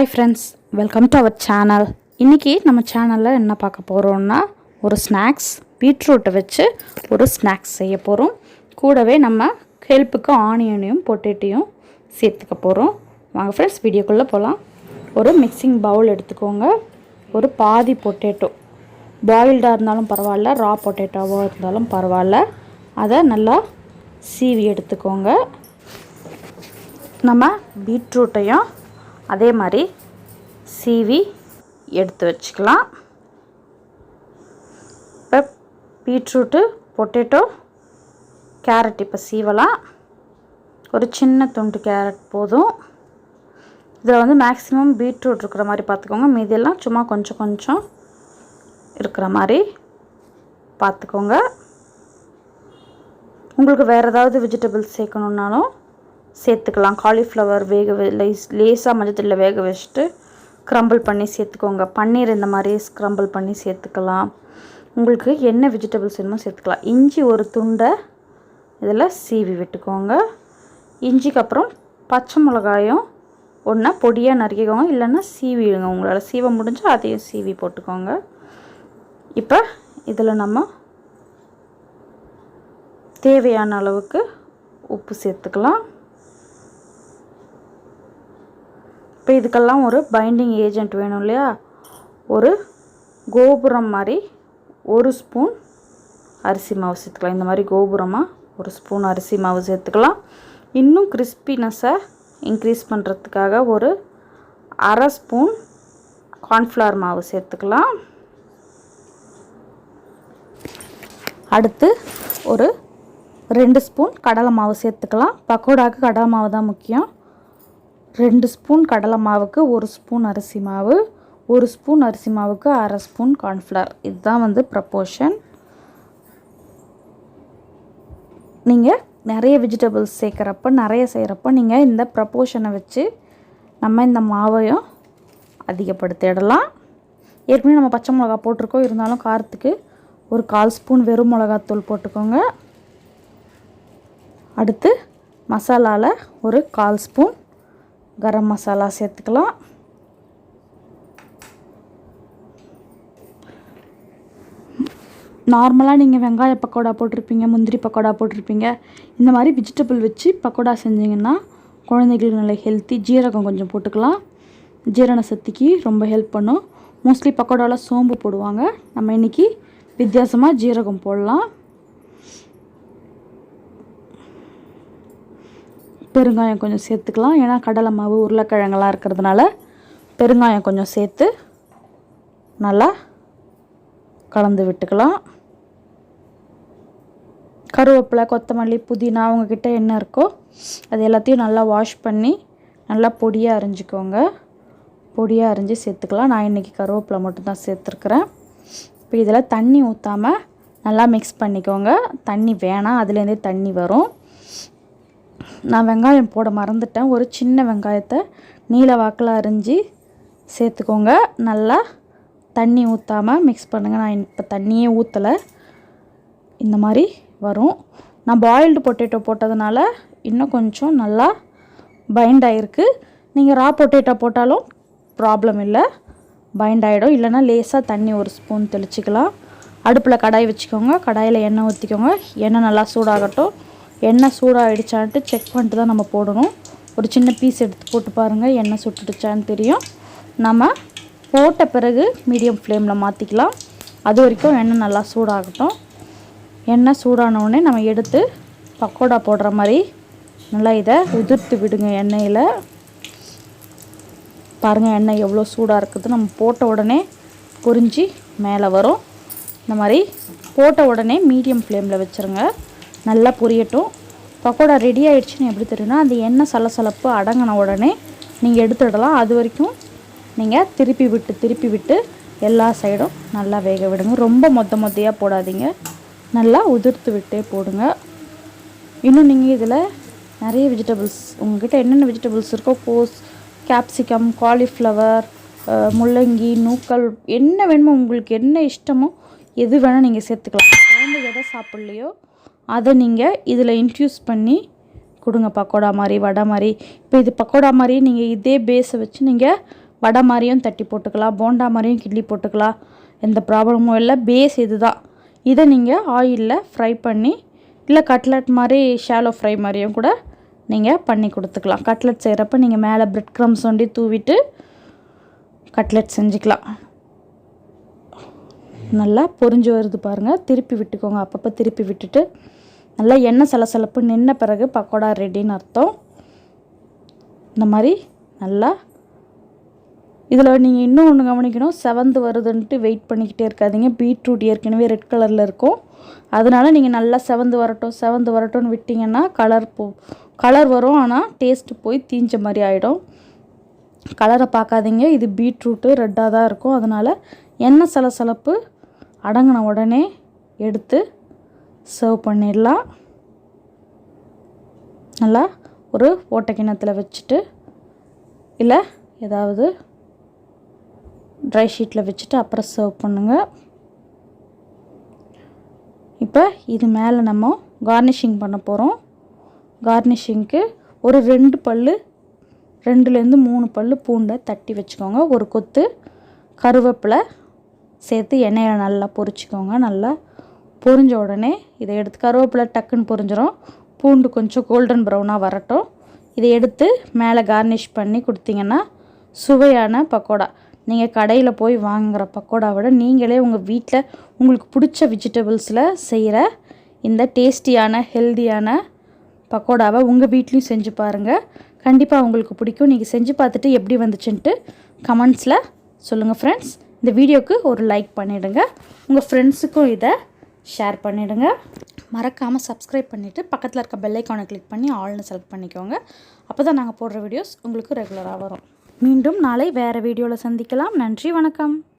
Hi friends, welcome to our channel. இன்னைக்கு நம்ம சேனல்ல என்ன பார்க்க போறோம்னா ஒரு ஸ்நாக்ஸ் பீட்ரூட் வச்சு ஒரு ஸ்நாக்ஸ் செய்ய போறோம். கூடவே நம்ம ஹெல்ப்புக்கு ஆனியனையும் பொட்டேட்டோயும் சேர்த்துக்க போறோம். வாங்க फ्रेंड्स வீடியோக்குள்ள போலாம். ஒரு மிக்சிங் பவுல் எடுத்துக்கோங்க. ஒரு பாதி பொட்டேட்டோ பாயில்டா இருந்தாலும் பரவாயில்லை, ரா பொட்டேட்டோவா இருந்தாலும் பரவாயில்லை. அதை நல்லா சீவி எடுத்துக்கோங்க. நம்ம பீட்ரூட்டையும் அதே மாதிரி சீவி எடுத்து வச்சுக்கலாம். இப்போ பீட்ரூட்டு, பொட்டேட்டோ, கேரட் இப்போ சீவலாம். ஒரு சின்ன துண்டு கேரட் போதும். இதில் வந்து மேக்ஸிமம் பீட்ரூட் இருக்கிற மாதிரி பார்த்துக்கோங்க. மீதியெல்லாம் சும்மா கொஞ்சம் கொஞ்சம் இருக்கிற மாதிரி பார்த்துக்கோங்க. உங்களுக்கு வேறு ஏதாவது வெஜிடபிள்ஸ் சேர்க்கணுன்னாலும் சேர்த்துக்கலாம். காலிஃப்ளவர் லேசாக மஞ்சத்தூளில் வேக வச்சுட்டு க்ரம்பிள் பண்ணி சேர்த்துக்கோங்க. பன்னீர் இந்த மாதிரி க்ரம்பிள் பண்ணி சேர்த்துக்கலாம். உங்களுக்கு என்ன வெஜிடபிள்ஸ் வேணுமோ சேர்த்துக்கலாம். இஞ்சி ஒரு துண்டை இதில் சீவி விட்டுக்கோங்க. இஞ்சிக்கு அப்புறம் பச்சை மிளகாயும் ஒன்றா பொடியாக நறுக்கிக்கோங்க, இல்லைன்னா சீவிடுங்க. உங்களால் சீவ முடிஞ்சால் அதையும் சீவி போட்டுக்கோங்க. இப்போ இதில் நம்ம தேவையான அளவுக்கு உப்பு சேர்த்துக்கலாம். இப்போ இதுக்கெல்லாம் ஒரு பைண்டிங் ஏஜென்ட் வேணும் இல்லையா? ஒரு கோபுரம் மாதிரி ஒரு ஸ்பூன் அரிசி மாவு சேர்த்துக்கலாம். இந்த மாதிரி கோபுரமாக ஒரு ஸ்பூன் அரிசி மாவு சேர்த்துக்கலாம். இன்னும் கிறிஸ்பினஸை இன்க்ரீஸ் பண்ணுறதுக்காக ஒரு அரை ஸ்பூன் கார்ன்ஃப்ளவர் மாவு சேர்த்துக்கலாம். அடுத்து ஒரு 2 ஸ்பூன் கடலை மாவு சேர்த்துக்கலாம். பக்கோடாவுக்கு கடலை மாவு தான் முக்கியம். 2 ஸ்பூன் கடலை மாவுக்கு 1 ஸ்பூன் அரிசி மாவு, 1 ஸ்பூன் அரிசி மாவுக்கு அரை ஸ்பூன் கார்ன்ஃப்ளவர். இதுதான் வந்து ப்ரப்போர்ஷன். நீங்கள் நிறைய வெஜிடபிள்ஸ் சேர்க்குறப்ப, நிறைய செய்கிறப்ப நீங்கள் இந்த ப்ரப்போர்ஷனை வச்சு நம்ம இந்த மாவையும் அதிகப்படுத்திடலாம். ஏற்கனவே நம்ம பச்சை மிளகா போட்டிருக்கோம், இருந்தாலும் காரத்துக்கு ஒரு 1/4 ஸ்பூன் வெறும் மிளகாத்தூள் போட்டுக்கோங்க. அடுத்து மசாலாவில் ஒரு 1/4 ஸ்பூன் கரம் மசாலா சேர்த்துக்கலாம். நார்மலாக நீங்கள் வெங்காய பக்கோடா போட்டிருப்பீங்க, முந்திரி பக்கோடா போட்டிருப்பீங்க. இந்த மாதிரி வெஜிடபிள் வச்சு பக்கோடா செஞ்சிங்கன்னா குழந்தைகளுக்கு நல்ல ஹெல்த்தி. ஜீரகம் கொஞ்சம் போட்டுக்கலாம். ஜீரண சக்திக்கு ரொம்ப ஹெல்ப் பண்ணும். மோஸ்ட்லி பக்கோடாவில் சோம்பு போடுவாங்க. நம்ம இன்றைக்கி வித்தியாசமாக ஜீரகம் போடலாம். பெருங்காயம் கொஞ்சம் சேர்த்துக்கலாம். ஏன்னா கடலை மாவு, உருளைக்கிழங்கெல்லாம் இருக்கிறதுனால பெருங்காயம் கொஞ்சம் சேர்த்து நல்லா கலந்து விட்டுக்கலாம். கருவேப்பிலை, கொத்தமல்லி, புதினா உங்ககிட்ட என்ன இருக்கோ அது எல்லாத்தையும் நல்லா வாஷ் பண்ணி நல்லா பொடியாக அரிஞ்சிக்கோங்க. பொடியாக அரிஞ்சு சேர்த்துக்கலாம். நான் இன்றைக்கி கருவேப்பிலை மட்டும்தான் சேர்த்துருக்குறேன். இப்போ இதில் தண்ணி ஊற்றாமல் நல்லா மிக்ஸ் பண்ணிக்கோங்க. தண்ணி வேணாம், அதுலேருந்தே தண்ணி வரும். நான் வெங்காயம் போட மறந்துட்டேன். ஒரு சின்ன வெங்காயத்தை நீல வாக்கில் அரிஞ்சு சேர்த்துக்கோங்க. நல்லா தண்ணி ஊற்றாமல் மிக்ஸ் பண்ணுங்கள். நான் இப்போ தண்ணியே ஊற்றலை. இந்த மாதிரி வரும். நான் பாயில்டு பொட்டேட்டோ போட்டதுனால இன்னும் கொஞ்சம் நல்லா பைண்ட் ஆகிருக்கு. நீங்கள் ரா பொட்டேட்டோ போட்டாலும் ப்ராப்ளம் இல்லை, பைண்ட் ஆகிடும். இல்லைனா லேசாக தண்ணி ஒரு ஸ்பூன் தெளிச்சிக்கலாம். அடுப்பில் கடாய் வச்சுக்கோங்க. கடாயில் எண்ணெய் ஊற்றிக்கோங்க. எண்ணெய் நல்லா சூடாகட்டும். எண்ணெய் சூடாகிடுச்சான்ட்டு செக் பண்ணிட்டு தான் நம்ம போடணும். ஒரு சின்ன பீஸ் எடுத்து போட்டு பாருங்கள், எண்ணெய் சுட்டுடுச்சான்னு தெரியும். நம்ம போட்ட பிறகு மீடியம் ஃப்ளேமில் மாற்றிக்கலாம். அது வரைக்கும் எண்ணெய் நல்லா சூடாகட்டும். எண்ணெய் சூடானவுடனே நம்ம எடுத்து பக்கோடா போடுற மாதிரி நல்லா இதை உதிர்த்து விடுங்க எண்ணெயில். பாருங்கள் எண்ணெய் எவ்வளோ சூடாக இருக்குது. நம்ம போட்ட உடனே பொரிஞ்சு மேலே வரும். இந்த மாதிரி போட்ட உடனே மீடியம் ஃப்ளேமில் வச்சுருங்க. நல்லா பொரியட்டும். பக்கோடா ரெடி ஆகிடுச்சின்னு எப்படி தெரியும்னா, அந்த எண்ணெய் சலசலப்பு அடங்கின உடனே நீங்கள் எடுத்துடலாம். அது வரைக்கும் நீங்கள் திருப்பி விட்டு எல்லா சைடும் நல்லா வேக விடுங்க. ரொம்ப மொத்தையாக போடாதீங்க, நல்லா உதிர்த்து விட்டே போடுங்க. இன்னும் நீங்கள் இதில் நிறைய வெஜிடபிள்ஸ் உங்கள்கிட்ட என்னென்ன வெஜிடபிள்ஸ் இருக்கோ, கோஸ், கேப்சிகம், காலிஃப்ளவர், முள்ளங்கி, நூக்கல், என்ன வேணுமோ உங்களுக்கு என்ன இஷ்டமோ எது வேணால் நீங்கள் சேர்த்துக்கலாம். குழந்தை எதை சாப்பிட்லையோ அதை நீங்கள் இதில் இன்ஃப்யூஸ் பண்ணி கொடுங்க. பக்கோடா மாதிரி, வடை மாதிரி. இப்போ இது பக்கோடா மாதிரி நீங்கள் இதே பேஸை வச்சு நீங்கள் வடை மாதிரியும் தட்டி போட்டுக்கலாம், போண்டா மாதிரியும் கிள்ளி போட்டுக்கலாம், எந்த ப்ராப்ளமும் இல்லை. பேஸ் இது தான். இதை நீங்கள் ஆயிலில் ஃப்ரை பண்ணி இல்லை கட்லெட் மாதிரி ஷாலோ ஃப்ரை மாதிரியும் கூட நீங்கள் பண்ணி கொடுத்துக்கலாம். கட்லெட் செய்கிறப்ப நீங்கள் மேலே பிரெட் க்ரம்ஸ் ஒண்டி தூவிட்டு கட்லெட் செஞ்சுக்கலாம். நல்லா பொரிஞ்சு வருது பாருங்கள். திருப்பி விட்டுக்கோங்க. அப்பப்போ திருப்பி விட்டுட்டு நல்லா எண்ணெய் சலசலப்பு நின்ன பிறகு பக்கோடா ரெடின்னு அர்த்தம். இந்த மாதிரி நல்லா இதில் நீங்கள் இன்னும் ஒன்று கவனிக்கணும், செவந்து வருதுன்ட்டு வெயிட் பண்ணிக்கிட்டே இருக்காதீங்க. பீட்ரூட் ஏற்கனவே ரெட் கலரில் இருக்கும். அதனால் நீங்கள் நல்லா செவந்து வரட்டும்னு விட்டிங்கன்னா கலர் வரும், ஆனால் டேஸ்ட்டு போய் தீஞ்ச மாதிரி ஆகிடும். கலரை பார்க்காதீங்க, இது பீட்ரூட்டு ரெட்டாக தான் இருக்கும். அதனால் எண்ணெய் சலசலப்பு அடங்கின உடனே எடுத்து சர்வ் பண்ணிடலாம். நல்லா ஒரு ஓட்டை கிண்ணத்தில் வச்சுட்டு இல்லை ஏதாவது ட்ரை ஷீட்டில் வச்சுட்டு அப்புறம் சர்வ் பண்ணுங்கள். இப்போ இது மேலே நம்ம கார்னிஷிங் பண்ண போகிறோம். கார்னிஷிங்க்கு ஒரு 2லேருந்து 3 பல் பூண்டை தட்டி வச்சுக்கோங்க. ஒரு கொத்து கருவேப்பிலை சேர்த்து எண்ணெயில் நல்லா பொரிச்சிக்கோங்க. நல்லா பொரிஞ்ச உடனே இதை எடுத்து, கருவேப்பிலை டக்குன்னு பொரிஞ்சிடும், பூண்டு கொஞ்சம் கோல்டன் ப்ரௌனாக வரட்டும். இதை எடுத்து மேலே கார்னிஷ் பண்ணி கொடுத்தீங்கன்னா சுவையான பக்கோடா. நீங்கள் கடையில் போய் வாங்குகிற பக்கோடா விட நீங்களே உங்கள் வீட்டில் உங்களுக்கு பிடிச்ச வெஜிடபிள்ஸில் செய்கிற இந்த டேஸ்டியான ஹெல்தியான பக்கோடாவை உங்கள் வீட்லேயும் செஞ்சு பாருங்கள். கண்டிப்பாக உங்களுக்கு பிடிக்கும். நீங்கள் செஞ்சு பார்த்துட்டு எப்படி வந்துச்சுன்ட்டு கமெண்ட்ஸில் சொல்லுங்கள் ஃப்ரெண்ட்ஸ். இந்த வீடியோவுக்கு ஒரு லைக் பண்ணிவிடுங்க. உங்கள் ஃப்ரெண்ட்ஸுக்கும் இதை ஷேர் பண்ணிவிடுங்க. மறக்காமல் சப்ஸ்கிரைப் பண்ணிவிட்டு பக்கத்தில் இருக்க பெல் ஐக்கானை கிளிக் பண்ணி ஆல்னு செலக்ட் பண்ணிக்கோங்க. அப்போ தான் நாங்கள் போடுற வீடியோஸ் உங்களுக்கு ரெகுலராக வரும். மீண்டும் நாளை வேறு வீடியோவில் சந்திக்கலாம். நன்றி, வணக்கம்.